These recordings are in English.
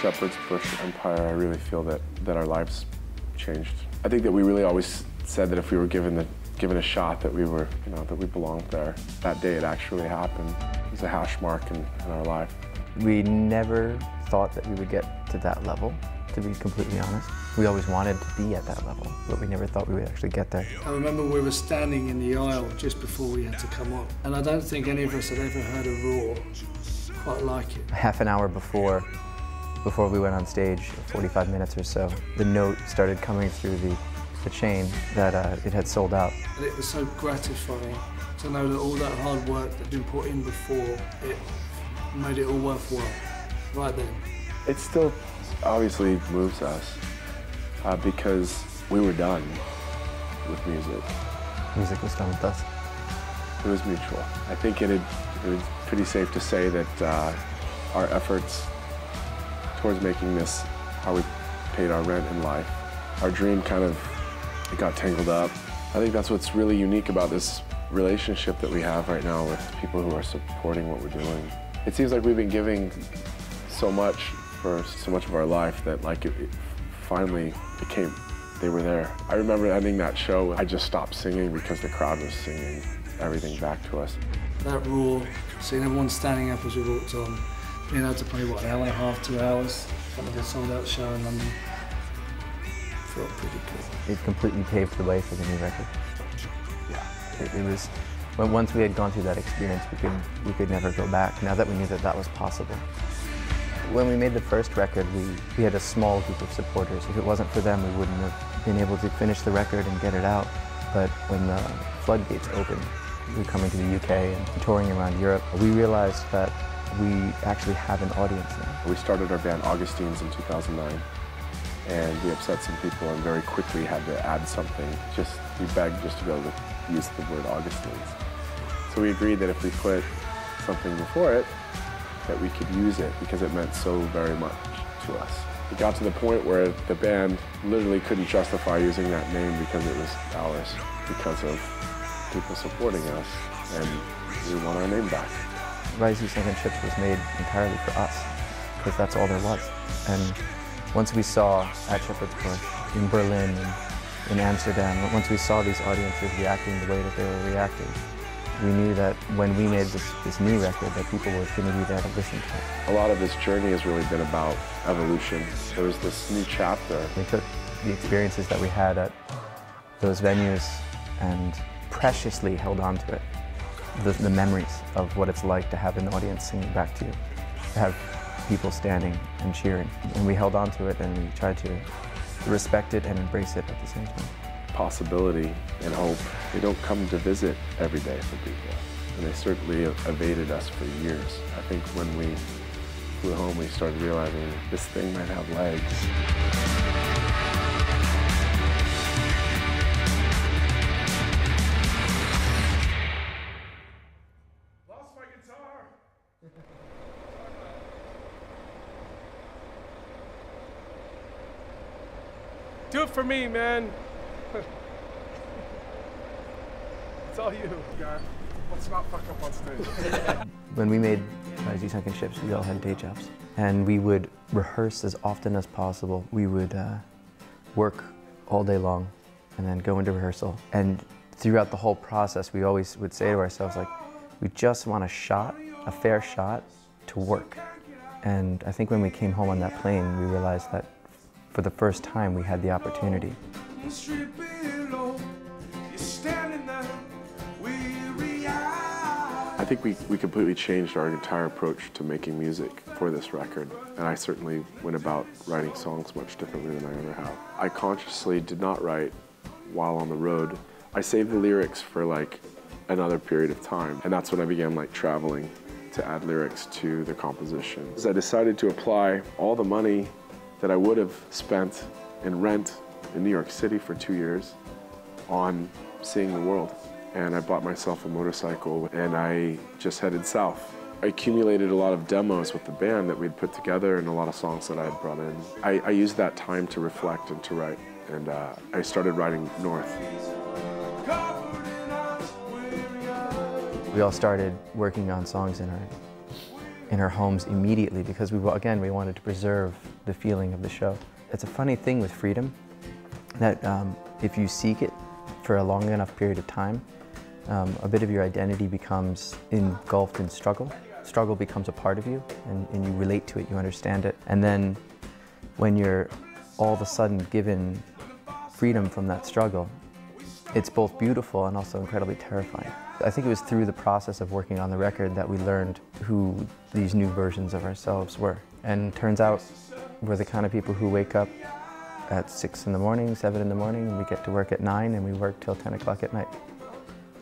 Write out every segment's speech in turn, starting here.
Shepherd's Bush Empire, I really feel that our lives changed. I think that we really always said that if we were given a shot, that we were, that we belonged there. That day it actually happened. It was a hash mark in our life. We never thought that we would get to that level, to be completely honest. We always wanted to be at that level, but we never thought we would actually get there. I remember we were standing in the aisle just before we had to come up, and I don't think any of us had ever heard a roar quite like it. Half an hour before we went on stage, 45 minutes or so, the note started coming through the chain that it had sold out. And it was so gratifying to know that all that hard work that had been put in before, it made it all worthwhile, right then. It still obviously moves us because we were done with music. Music was done with us. It was mutual. I think it was pretty safe to say that our efforts towards making this how we paid our rent in life, our dream kind of got tangled up. I think that's what's really unique about this relationship that we have right now with people who are supporting what we're doing. It seems like we've been giving so much for so much of our life that it finally became, they were there. I remember ending that show, I just stopped singing because the crowd was singing everything back to us. That roar, seeing everyone standing up as we walked on, being able to play, what, an hour and a half, 2 hours, kind of a sold-out show in London, felt pretty good. It completely paved the way for the new record. Yeah. It was, once we had gone through that experience, we could never go back, now that we knew that that was possible. When we made the first record, we had a small group of supporters. If it wasn't for them, we wouldn't have been able to finish the record and get it out. But when the floodgates opened, we were coming to the UK and touring around Europe, we realized that we actually have an audience now. We started our band Augustines in 2009, and we upset some people and very quickly had to add something. We begged just to be able to use the word Augustines. So we agreed that if we put something before it, that we could use it because it meant so very much to us. It got to the point where the band literally couldn't justify using that name because it was ours, because of people supporting us, and we want our name back. Rise, You Second Ships was made entirely for us, because that's all there was. And once we saw at Shepherd's Bush, in Berlin, and in Amsterdam, once we saw these audiences reacting the way that they were reacting, we knew that when we made this new record, that people were going to be there to listen to it. A lot of this journey has really been about evolution. There was this new chapter. We took the experiences that we had at those venues and preciously held on to it. The memories of what it's like to have an audience singing back to you, to have people standing and cheering. And we held on to it and we tried to respect it and embrace it at the same time. Possibility and hope, they don't come to visit every day for people. And they certainly evaded us for years. I think when we flew home, we started realizing this thing might have legs. Lost my guitar! Do it for me, man. It's all you. God, let's not fuck up on stage. When we made Rise, You Second Ships, we all had day jobs. And we would rehearse as often as possible. We would work all day long and then go into rehearsal. And throughout the whole process, we always would say to ourselves, we just want a fair shot to work. And I think when we came home on that plane, we realized that for the first time, we had the opportunity. I think we completely changed our entire approach to making music for this record. And I certainly went about writing songs much differently than I ever have. I consciously did not write while on the road. I saved the lyrics for another period of time. And that's when I began traveling to add lyrics to the compositions. I decided to apply all the money that I would have spent in rent in New York City for 2 years on seeing the world. And I bought myself a motorcycle and I just headed south. I accumulated a lot of demos with the band that we'd put together and a lot of songs that I had brought in. I used that time to reflect and to write, and I started writing north. We all started working on songs in our homes immediately because we wanted to preserve the feeling of the show. It's a funny thing with freedom, that if you seek it for a long enough period of time, a bit of your identity becomes engulfed in struggle. Struggle becomes a part of you, and you relate to it, you understand it. And then when you're all of a sudden given freedom from that struggle, it's both beautiful and also incredibly terrifying. I think it was through the process of working on the record that we learned who these new versions of ourselves were. And turns out we're the kind of people who wake up at 6 in the morning, 7 in the morning, and we get to work at 9 and we work till 10 o'clock at night.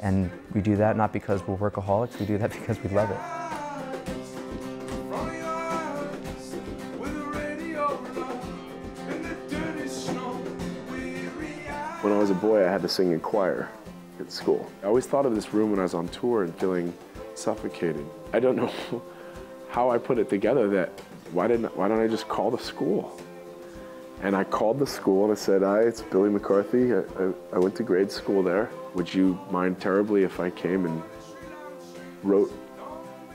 And we do that not because we're workaholics, we do that because we love it. When I was a boy, I had to sing in choir at school. I always thought of this room when I was on tour and feeling suffocated. I don't know how I put it together that why don't I just call the school? And I called the school and I said, "Hi, it's Billy McCarthy. I went to grade school there. Would you mind terribly if I came and wrote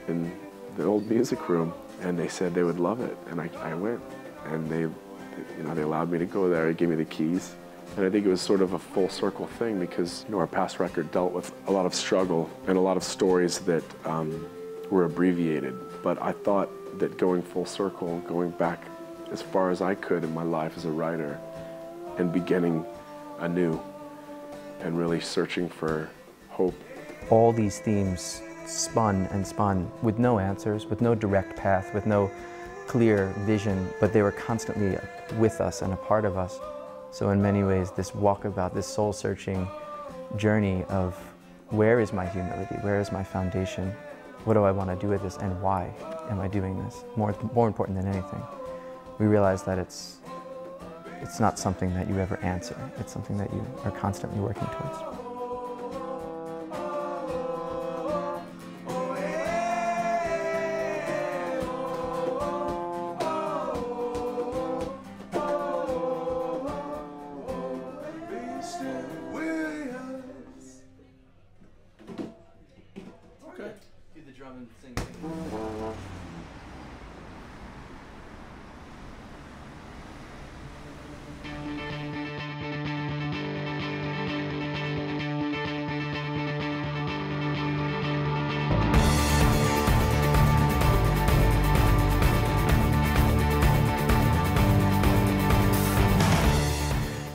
in the old music room?" And they said they would love it. And I went, and they allowed me to go there. They gave me the keys. And I think it was sort of a full circle thing because our past record dealt with a lot of struggle and a lot of stories that were abbreviated. But I thought that going full circle, going back as far as I could in my life as a writer and beginning anew and really searching for hope. All these themes spun and spun with no answers, with no direct path, with no clear vision, but they were constantly with us and a part of us. So in many ways, this walkabout, this soul-searching journey of where is my humility, where is my foundation, what do I want to do with this, and why am I doing this? More important than anything, we realize that it's not something that you ever answer. It's something that you are constantly working towards. Do the drum and sing.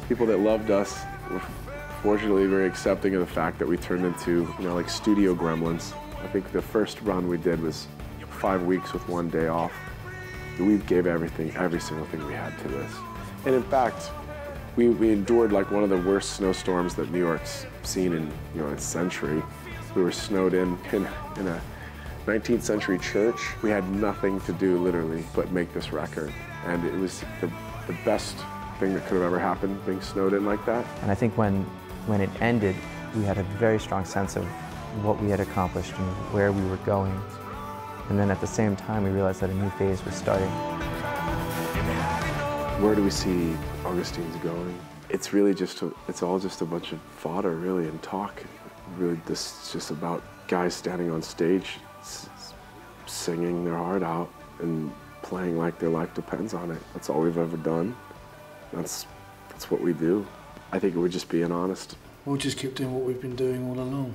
People that loved us were fortunately very accepting of the fact that we turned into, like studio gremlins. I think the first run we did was 5 weeks with 1 day off. We gave everything, every single thing we had to this. And in fact, we endured like one of the worst snowstorms that New York's seen in its century. We were snowed in a 19th century church. We had nothing to do literally but make this record. And it was the best thing that could have ever happened, being snowed in like that. And I think when it ended, we had a very strong sense of what we had accomplished and where we were going. And then at the same time, we realized that a new phase was starting. Where do we see Augustines going? It's really it's all just a bunch of fodder, really, and talk. Really, this is just about guys standing on stage, singing their heart out and playing like their life depends on it. That's all we've ever done. That's what we do. I think it would just being honest. We'll just keep doing what we've been doing all along.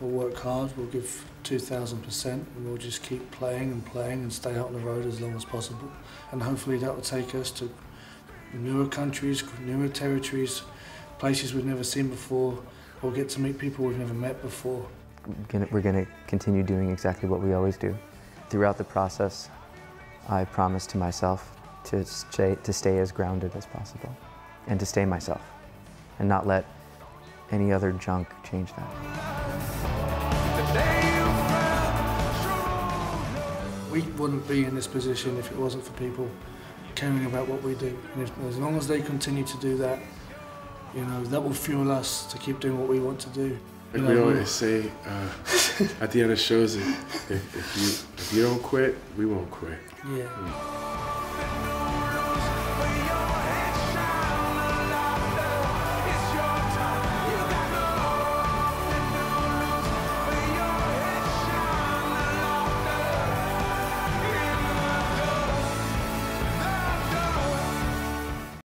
We'll work hard, we'll give 2,000%, and we'll just keep playing and stay out on the road as long as possible. And hopefully that will take us to newer countries, newer territories, places we've never seen before. We'll get to meet people we've never met before. We're going to continue doing exactly what we always do. Throughout the process, I promised to myself to stay as grounded as possible and to stay myself and not let any other junk change that. We wouldn't be in this position if it wasn't for people caring about what we do. And as long as they continue to do that, that will fuel us to keep doing what we want to do. Like we always say at the end of shows, if you don't quit, we won't quit. Yeah.